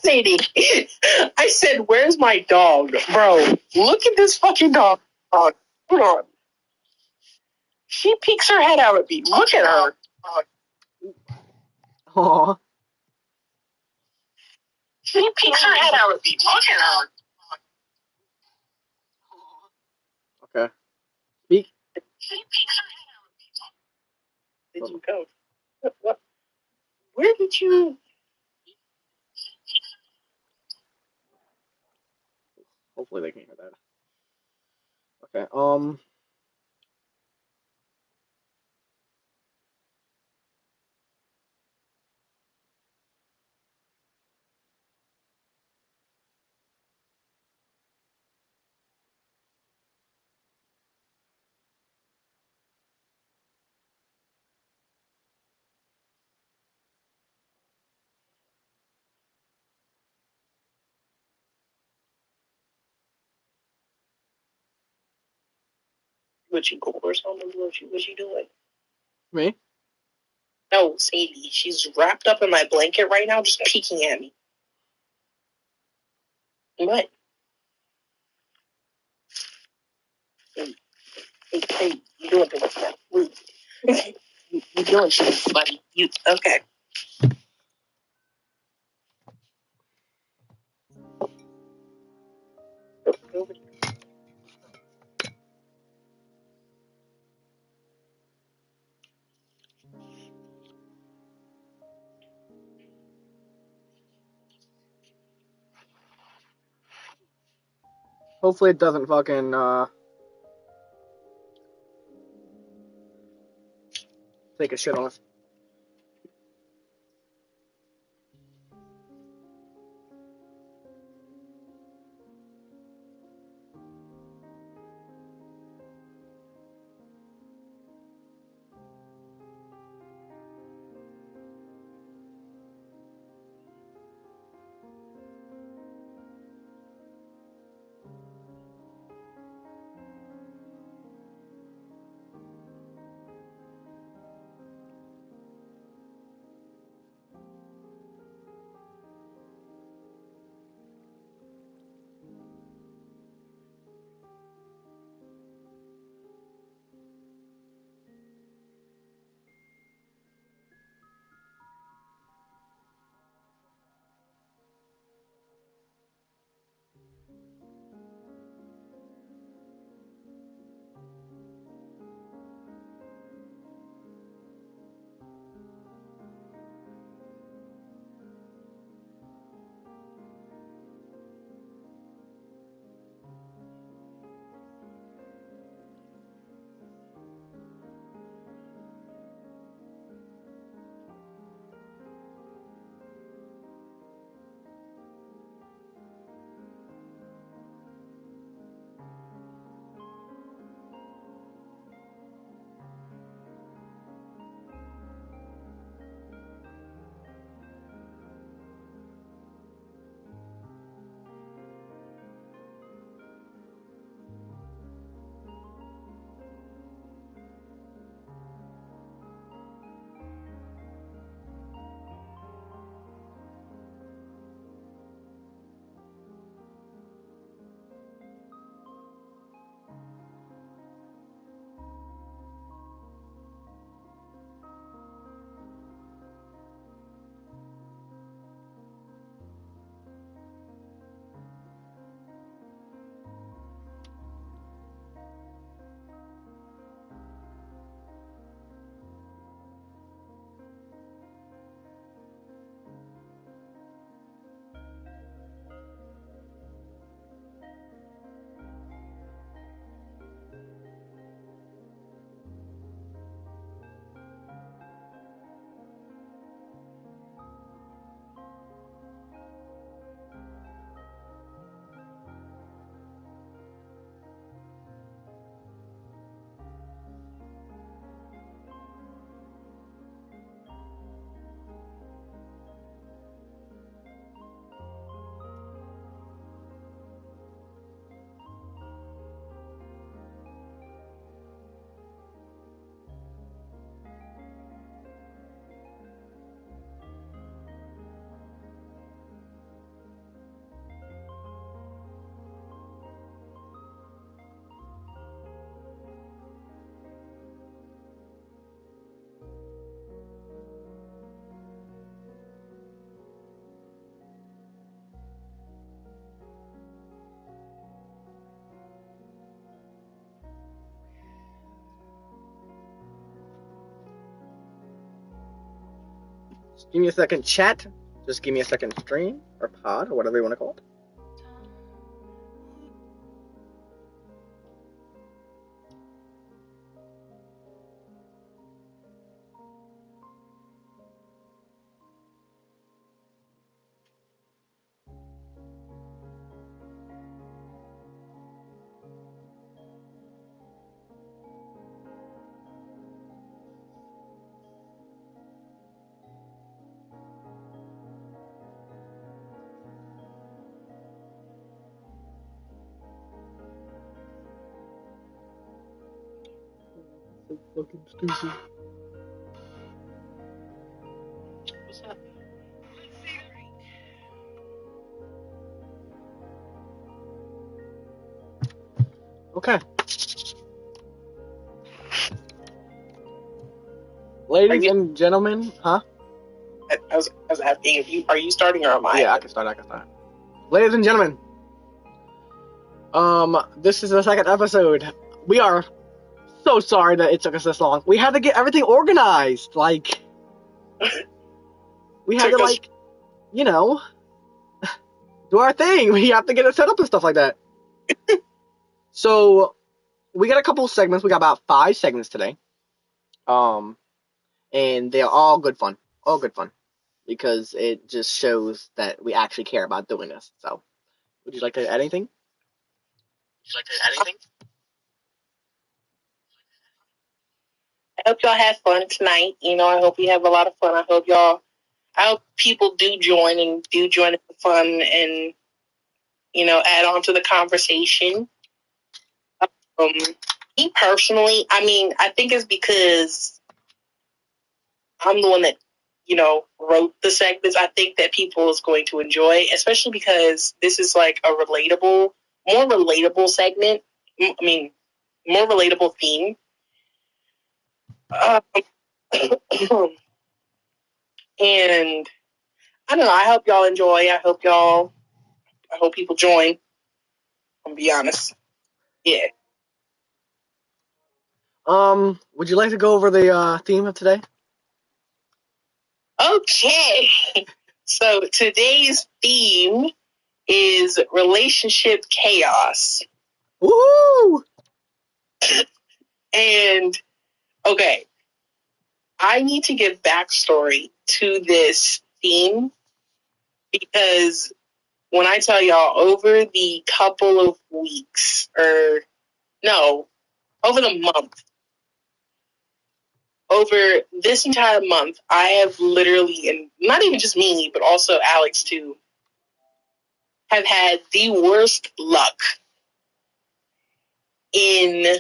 Sadie, I said, where's my dog? Bro, look at this fucking dog. Hold on. She peeks her head out at me. Look at her. Aww. She peeks her head out at me. Look at her. Okay. Speak. She peeks her head out at me. Did you go? What? Where did you... Hopefully they can hear that. Okay, What you go or something? What you doing? me? No, Sadie. She's wrapped up in my blanket right now, just peeking at me. What? Hey, you doing this now? You doing shit, buddy. You okay. Go. Hopefully it doesn't fucking, take a shit on us. Just give me a second, chat. Just give me a second, stream or pod or whatever you want to call it. So fucking stupid. What's up? Okay. Ladies and gentlemen, huh? I was asking if you are you starting or am I? Yeah, I can start. Ladies and gentlemen, this is the second episode. We are so sorry that it took us this long. We had to get everything organized. Like, we had to, like, you know, do our thing. We have to get it set up and stuff like that. So, we got a couple of segments. We got about 5 segments today. And they're all good fun. All good fun. Because it just shows that we actually care about doing this. So, would you like to add anything? I hope y'all have fun tonight. You know, I hope you have a lot of fun. I hope people do join the fun and, you know, add on to the conversation. Me personally, I mean, I think it's because I'm the one that, you know, wrote the segments. I think that people is going to enjoy, especially because this is like a more relatable segment. I mean, more relatable theme. And I don't know. I hope y'all enjoy. I hope people join. I'll be honest. Yeah. Would you like to go over the theme of today? Okay. So today's theme is relationship chaos. Woo! And okay, I need to give backstory to this theme because when I tell y'all over the couple of weeks, over the month, over this entire month, I have literally, and not even just me, but also Alex too, have had the worst luck in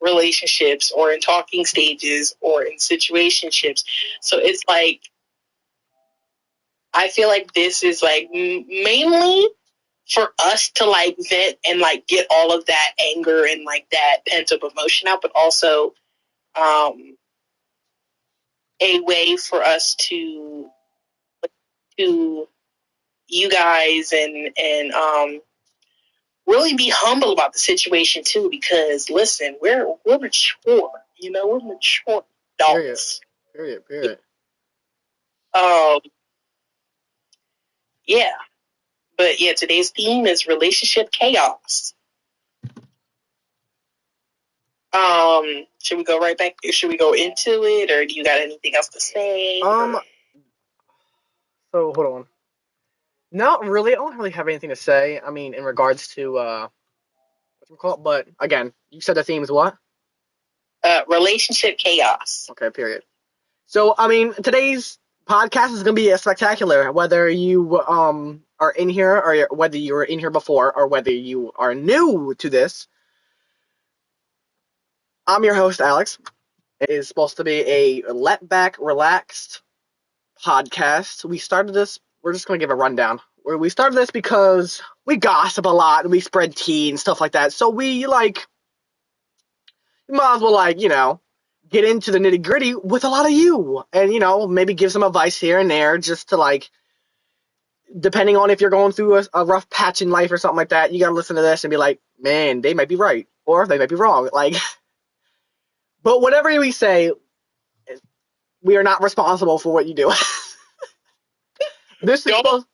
relationships or in talking stages or in situationships. So it's like, I feel like this is like mainly for us to like vent and like get all of that anger and like that pent up emotion out, but also a way for us to you guys and really be humble about the situation too, because listen, we're mature, you know, we're mature adults. Period. Yeah. But yeah, today's theme is relationship chaos. Should we go right back? Should we go into it, or do you got anything else to say? So hold on. Not really. I don't really have anything to say. I mean, in regards to what you call it, but again, you said the theme is what? Relationship chaos. Okay, period. So I mean, today's podcast is going to be a spectacular. Whether you are in here, or whether you were in here before, or whether you are new to this, I'm your host, Alex. It is supposed to be a let back, relaxed podcast. We started this. We're just going to give a rundown. We started this because we gossip a lot and we spread tea and stuff like that. So we might as well get into the nitty gritty with a lot of you, and maybe give some advice here and there, just to depending on if you're going through a rough patch in life or something like that, you gotta listen to this and be like, man, they might be right or they might be wrong. But whatever we say, we are not responsible for what you do. This is supposed.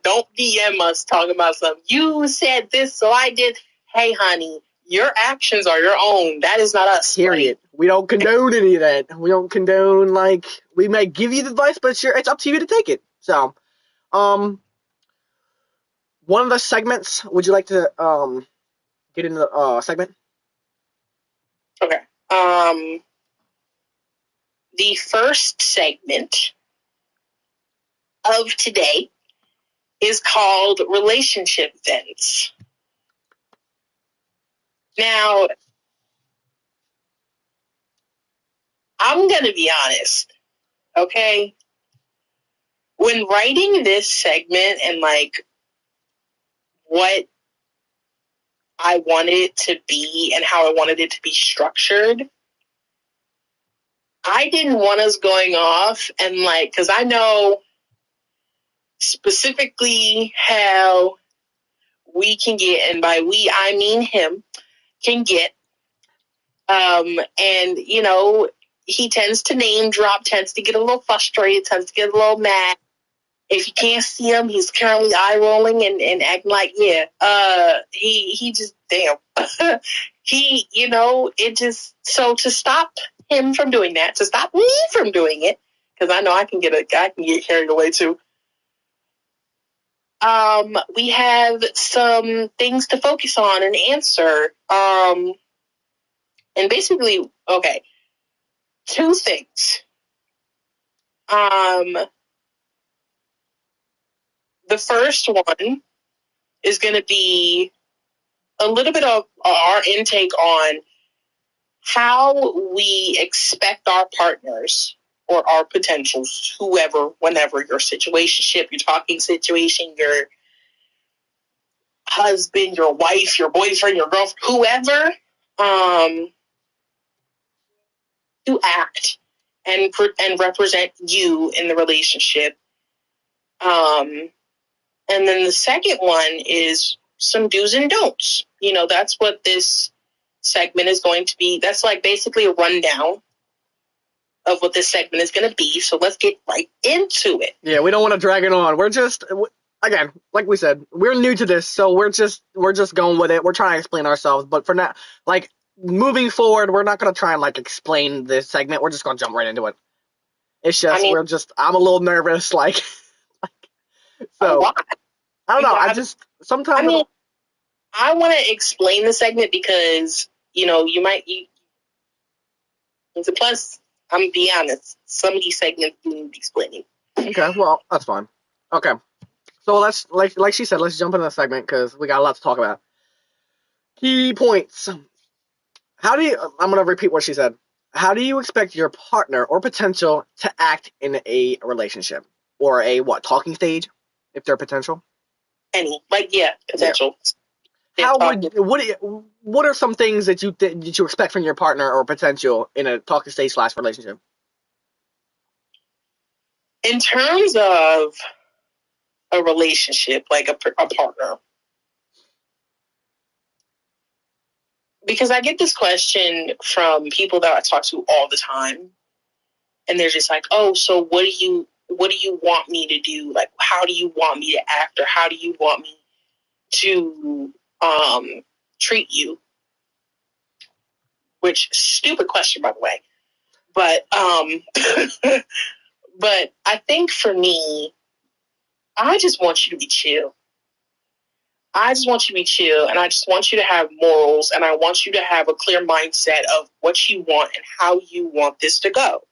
Don't DM us talking about something. You said this, so I did. Hey, honey, your actions are your own. That is not us. Period. Buddy. We don't condone any of that. We don't condone, like, we may give you the advice, but it's up to you to take it. So, one of the segments, would you like to get into the segment? Okay. The first segment of today is called Relationship Vents. Now, I'm going to be honest, okay? When writing this segment and, like, what I wanted it to be and how I wanted it to be structured, I didn't want us going off and, like, because I know specifically how we can get, and by we, I mean him, can get. And, you know, he tends to name drop, tends to get a little frustrated, tends to get a little mad. If you can't see him, he's currently eye rolling and acting like, yeah, he just, damn. He, you know, it just, so to stop him from doing that, to stop me from doing it, because I know I can get carried away too. We have some things to focus on and answer. And basically, okay, two things. The first one is going to be a little bit of our intake on how we expect our partners or our potentials, whoever, whenever, your situationship, your talking situation, your husband, your wife, your boyfriend, your girlfriend, whoever, to act and represent you in the relationship. And then the second one is some do's and don'ts. You know, that's what this segment is going to be. That's like basically a rundown of what this segment is going to be. So let's get right into it. Yeah, we don't want to drag it on. We're just, again, like we said, we're new to this, so we're just going with it. We're trying to explain ourselves, but for now, like, moving forward, we're not going to try and, like, explain this segment. We're just going to jump right into it. It's just, I'm a little nervous, like so. I don't know. Sometimes. I want to explain the segment because, you know, it's a plus. I'm going to be honest. Some of these segments do need explaining. Okay, well, that's fine. Okay. So let's, like she said, let's jump into the segment because we got a lot to talk about. Key points. I'm going to repeat what she said. How do you expect your partner or potential to act in a relationship? Or a, talking stage, if they're potential? Potential. Yeah. What are some things that you expect from your partner or potential in a talking stage / relationship? In terms of a relationship, like a partner, because I get this question from people that I talk to all the time, and they're just like, "Oh, so what do you want me to do? Like, how do you want me to act, or how do you want me to treat you?" Which, stupid question, by the way. But but I think for me, I just want you to be chill. I just want you to be chill, and I just want you to have morals, and I want you to have a clear mindset of what you want and how you want this to go.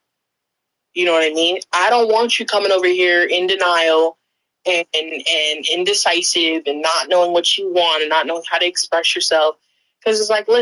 You know what I mean? I don't want you coming over here in denial and indecisive and not knowing what you want and not knowing how to express yourself. Because it's like, listen,